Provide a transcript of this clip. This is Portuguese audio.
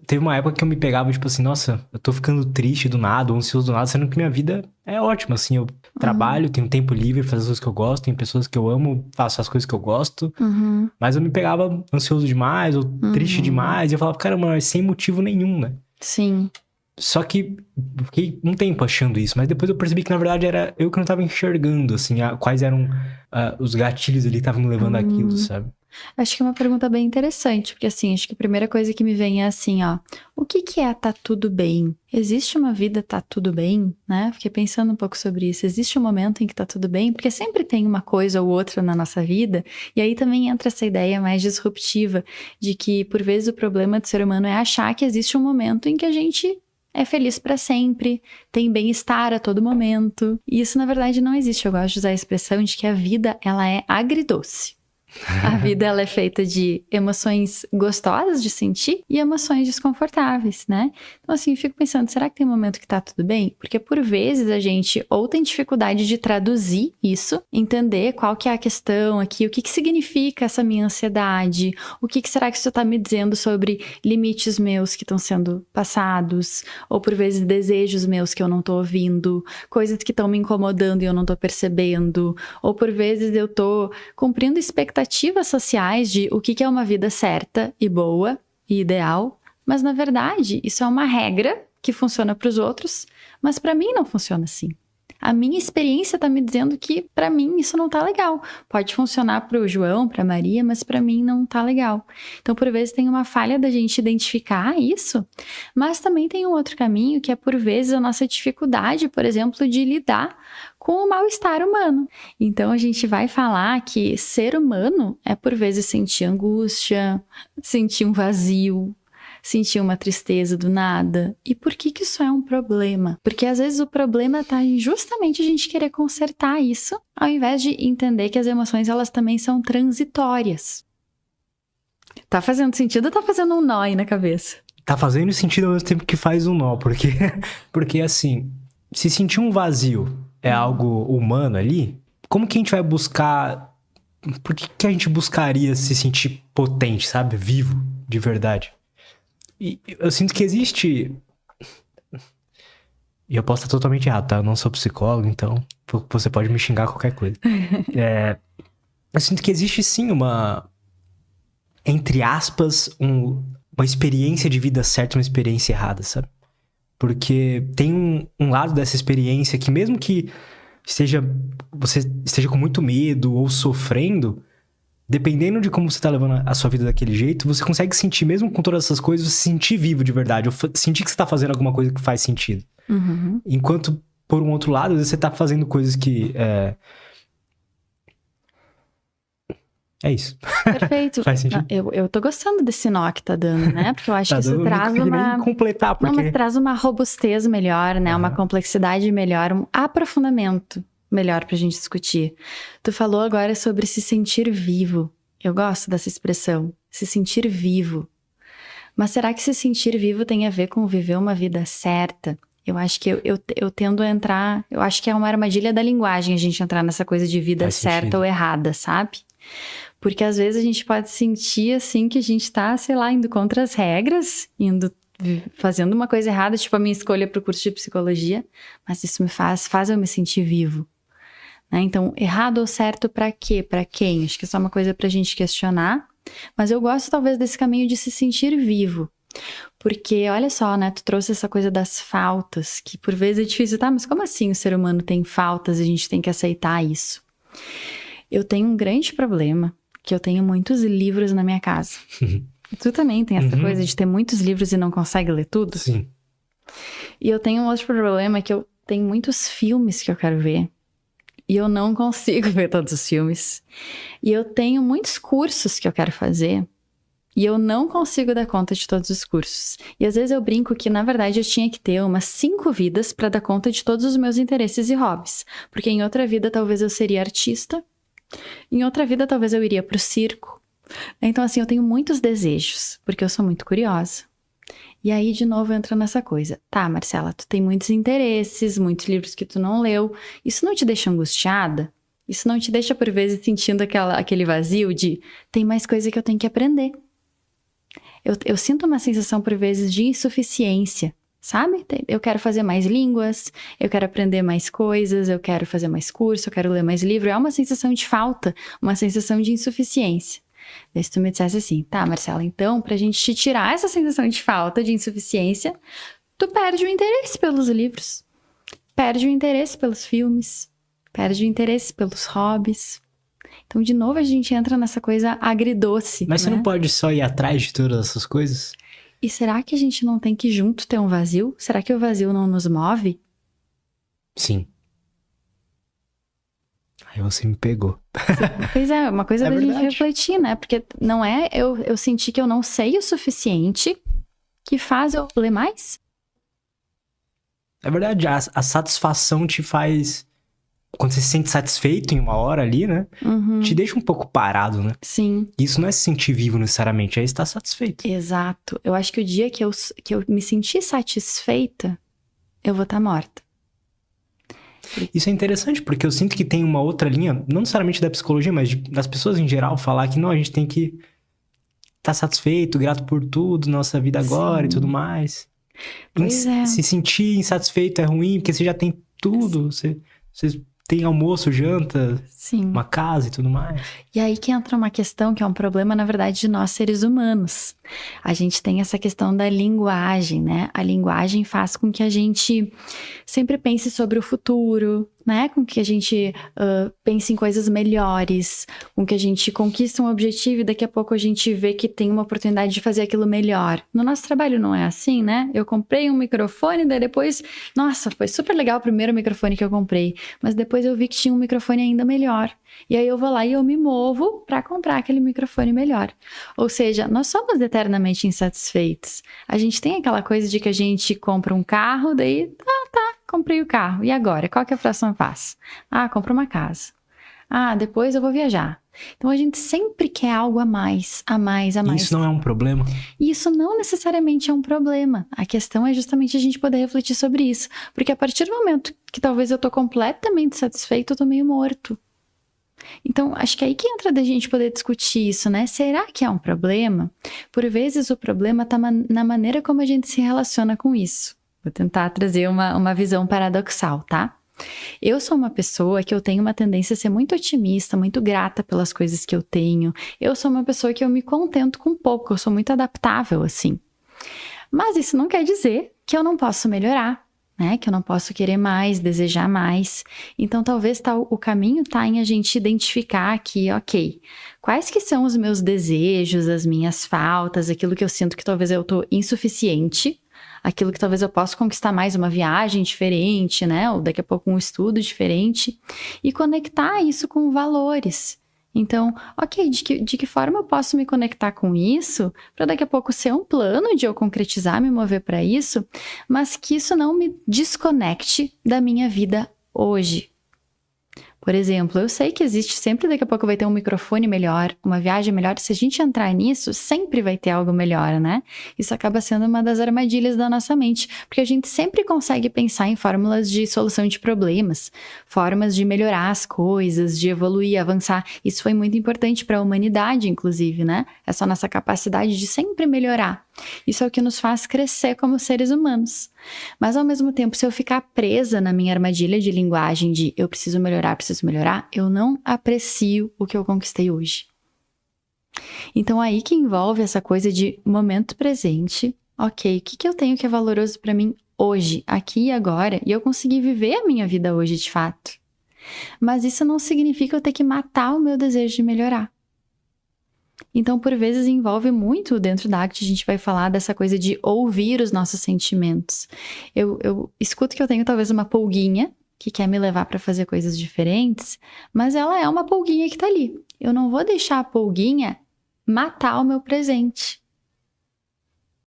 teve uma época que eu me pegava, tipo assim, nossa, eu tô ficando triste do nada, ou ansioso do nada, sendo que minha vida é ótima, assim, eu trabalho, tenho tempo livre, faço as coisas que eu gosto, tem pessoas que eu amo, faço as coisas que eu gosto, Uhum. mas eu me pegava ansioso demais, ou triste Uhum. demais, e eu falava, caramba, mas sem motivo nenhum, né? Sim. Só que eu fiquei um tempo achando isso, mas depois eu percebi que, na verdade, era eu que não tava enxergando, assim, quais eram os gatilhos ali que estavam me levando àquilo, Hum. sabe? Acho que é uma pergunta bem interessante, porque assim, acho que a primeira coisa que me vem é assim, ó, o que que é tá tudo bem? Existe uma vida tá tudo bem, né? Fiquei pensando um pouco sobre isso. Existe um momento em que tá tudo bem? Porque sempre tem uma coisa ou outra na nossa vida, e aí também entra essa ideia mais disruptiva de que por vezes o problema do ser humano é achar que existe um momento em que a gente é feliz pra sempre, tem bem-estar a todo momento. E isso na verdade não existe. Eu gosto de usar a expressão de que a vida ela é agridoce. A vida ela é feita de emoções gostosas de sentir e emoções desconfortáveis, né? Então assim, eu fico pensando, será que tem um momento que tá tudo bem? Porque por vezes a gente ou tem dificuldade de traduzir isso, entender qual que é a questão aqui, o que que significa essa minha ansiedade, o que que será que isso tá me dizendo sobre limites meus que estão sendo passados, ou por vezes desejos meus que eu não tô ouvindo, coisas que estão me incomodando e eu não tô percebendo, ou por vezes eu tô cumprindo expectativas sociais de o que é uma vida certa e boa e ideal, mas na verdade isso é uma regra que funciona para os outros, mas para mim não funciona assim. A minha experiência está me dizendo que para mim isso não tá legal. Pode funcionar para o João, para Maria, mas para mim não tá legal. Então, por vezes tem uma falha da gente identificar isso, mas também tem um outro caminho que é por vezes a nossa dificuldade, por exemplo, de lidar com o mal-estar humano. Então, a gente vai falar que ser humano é por vezes sentir angústia, sentir um vazio, sentir uma tristeza do nada. E por que que isso é um problema? Porque às vezes o problema tá em justamente a gente querer consertar isso, ao invés de entender que as emoções elas também são transitórias. Tá fazendo sentido ou tá fazendo um nó aí na cabeça? Tá fazendo sentido ao mesmo tempo que faz um nó, porque, porque assim, se sentir um vazio é algo humano ali, como que a gente vai buscar. Por que a gente buscaria se sentir potente, sabe? Vivo, de verdade. E eu sinto que existe. E eu posso estar totalmente errado, tá? Eu não sou psicólogo, então você pode me xingar qualquer coisa. Eu sinto que existe sim uma. Entre aspas, uma experiência de vida certa e uma experiência errada, sabe? Porque tem um lado dessa experiência que mesmo que você esteja com muito medo ou sofrendo, dependendo de como você tá levando a sua vida daquele jeito, você consegue sentir, mesmo com todas essas coisas, se sentir vivo de verdade, ou sentir que você tá fazendo alguma coisa que faz sentido. Uhum. Enquanto, por um outro lado, às vezes você tá fazendo coisas que... É isso. Perfeito. Faz sentido? Eu tô gostando desse nó que tá dando, né? Porque eu acho Tá que isso dando, eu não traz consegui nem uma... completar, Não, mas porque... traz uma robustez melhor, né? Uma complexidade melhor, um aprofundamento melhor pra gente discutir. Tu falou agora sobre se sentir vivo. Eu gosto dessa expressão, se sentir vivo. Mas será que se sentir vivo tem a ver com viver uma vida certa? Eu acho que eu tendo a entrar... Eu acho que é uma armadilha da linguagem a gente entrar nessa coisa de vida Faz certa sentido. ou errada, sabe? Porque às vezes a gente pode sentir assim que a gente tá, sei lá, indo contra as regras, fazendo uma coisa errada, tipo a minha escolha pro curso de psicologia, mas isso me faz eu me sentir vivo. Né? Então, errado ou certo pra quê? Pra quem? Acho que isso é uma coisa pra gente questionar, mas eu gosto talvez desse caminho de se sentir vivo. Porque, olha só, né, tu trouxe essa coisa das faltas, que por vezes é difícil, tá? Mas como assim o ser humano tem faltas e a gente tem que aceitar isso? Eu tenho um grande problema, que eu tenho muitos livros na minha casa. Tu também tem essa coisa de ter muitos livros e não consegue ler tudo? Sim. E eu tenho um outro problema, que eu tenho muitos filmes que eu quero ver. E eu não consigo ver todos os filmes. E eu tenho muitos cursos que eu quero fazer. E eu não consigo dar conta de todos os cursos. E às vezes eu brinco que, na verdade, eu tinha que ter umas 5 vidas para dar conta de todos os meus interesses e hobbies. Porque em outra vida, talvez eu seria artista. Em outra vida, talvez eu iria pro circo. Então, assim, eu tenho muitos desejos, porque eu sou muito curiosa. E aí, de novo, entra nessa coisa. Tá, Marcela, tu tem muitos interesses, muitos livros que tu não leu. Isso não te deixa angustiada? Isso não te deixa, por vezes, sentindo aquele vazio de tem mais coisa que eu tenho que aprender? Eu sinto uma sensação, por vezes, de insuficiência, sabe? Eu quero fazer mais línguas, eu quero aprender mais coisas, eu quero fazer mais curso, eu quero ler mais livro. É uma sensação de falta, uma sensação de insuficiência. Daí se tu me dissesse assim, tá, Marcela, então, pra gente te tirar essa sensação de falta, de insuficiência, tu perde o interesse pelos livros, perde o interesse pelos filmes, perde o interesse pelos hobbies. Então, de novo, a gente entra nessa coisa agridoce. Mas você né? não pode só ir atrás de todas essas coisas? E será que a gente não tem que junto ter um vazio? Será que o vazio não nos move? Sim. Aí você me pegou. Pois é, uma coisa É da gente verdade. refletir, né? Porque não é eu sentir que eu não sei o suficiente que faz eu ler mais? É verdade, a satisfação te faz... Quando você se sente satisfeito em uma hora ali, né? Uhum, Te deixa um pouco parado, né? sim, Isso não é se sentir vivo necessariamente, é estar satisfeito. exato. Eu acho que o dia que eu me sentir satisfeita, eu vou estar morta. Isso é interessante, porque eu sinto que tem uma outra linha, não necessariamente da psicologia, mas das pessoas em geral, falar que não, a gente tem que estar satisfeito, grato por tudo, nossa vida agora e Sim. tudo mais. Pois é. Se sentir insatisfeito é ruim, porque você já tem tudo, você tem almoço, janta, Sim. uma casa e tudo mais. E aí que entra uma questão que é um problema, na verdade, de nós seres humanos. A gente tem essa questão da linguagem, né? A linguagem faz com que a gente sempre pense sobre o futuro, né? Com que a gente pense em coisas melhores, com que a gente conquista um objetivo e daqui a pouco a gente vê que tem uma oportunidade de fazer aquilo melhor. No nosso trabalho não é assim, né? Eu comprei um microfone, daí depois, nossa, foi super legal o primeiro microfone que eu comprei, mas depois eu vi que tinha um microfone ainda melhor. E aí eu vou lá e eu me movo para comprar aquele microfone melhor. Ou seja, nós somos eternamente insatisfeitos. A gente tem aquela coisa de que a gente compra um carro, daí, comprei o carro. E agora? Qual que é o próximo passo? Compro uma casa. Depois eu vou viajar. Então a gente sempre quer algo a mais, a mais, a mais. Isso não é um problema? E isso não necessariamente é um problema. A questão é justamente a gente poder refletir sobre isso. Porque a partir do momento que talvez eu tô completamente satisfeito, eu tô meio morto. Então, acho que é aí que entra da gente poder discutir isso, né? Será que é um problema? Por vezes o problema tá na maneira como a gente se relaciona com isso. Vou tentar trazer uma visão paradoxal, tá? Eu sou uma pessoa que eu tenho uma tendência a ser muito otimista, muito grata pelas coisas que eu tenho. Eu sou uma pessoa que eu me contento com pouco, eu sou muito adaptável, assim. Mas isso não quer dizer que eu não posso melhorar, né? Que eu não posso querer mais, desejar mais. Então, talvez o caminho tá em a gente identificar aqui, ok, quais que são os meus desejos, as minhas faltas, aquilo que eu sinto que talvez eu tô insuficiente, aquilo que talvez eu possa conquistar mais, uma viagem diferente, né? Ou daqui a pouco um estudo diferente. E conectar isso com valores. Então, ok, de que forma eu posso me conectar com isso para daqui a pouco ser um plano de eu concretizar, me mover para isso, mas que isso não me desconecte da minha vida hoje. Por exemplo, eu sei que existe sempre, daqui a pouco vai ter um microfone melhor, uma viagem melhor. Se a gente entrar nisso, sempre vai ter algo melhor, né? Isso acaba sendo uma das armadilhas da nossa mente, porque a gente sempre consegue pensar em fórmulas de solução de problemas, formas de melhorar as coisas, de evoluir, avançar. Isso foi muito importante para a humanidade, inclusive, né? Essa nossa capacidade de sempre melhorar. Isso é o que nos faz crescer como seres humanos. Mas, ao mesmo tempo, se eu ficar presa na minha armadilha de linguagem de eu preciso melhorar, eu não aprecio o que eu conquistei hoje. Então, aí que envolve essa coisa de momento presente. Ok, o que eu tenho que é valoroso para mim hoje, aqui e agora? E eu consegui viver a minha vida hoje, de fato. Mas isso não significa eu ter que matar o meu desejo de melhorar. Então, por vezes, envolve muito, dentro da ACT, a gente vai falar dessa coisa de ouvir os nossos sentimentos. Eu escuto que eu tenho talvez uma pulguinha que quer me levar para fazer coisas diferentes, mas ela é uma pulguinha que tá ali. Eu não vou deixar a pulguinha matar o meu presente.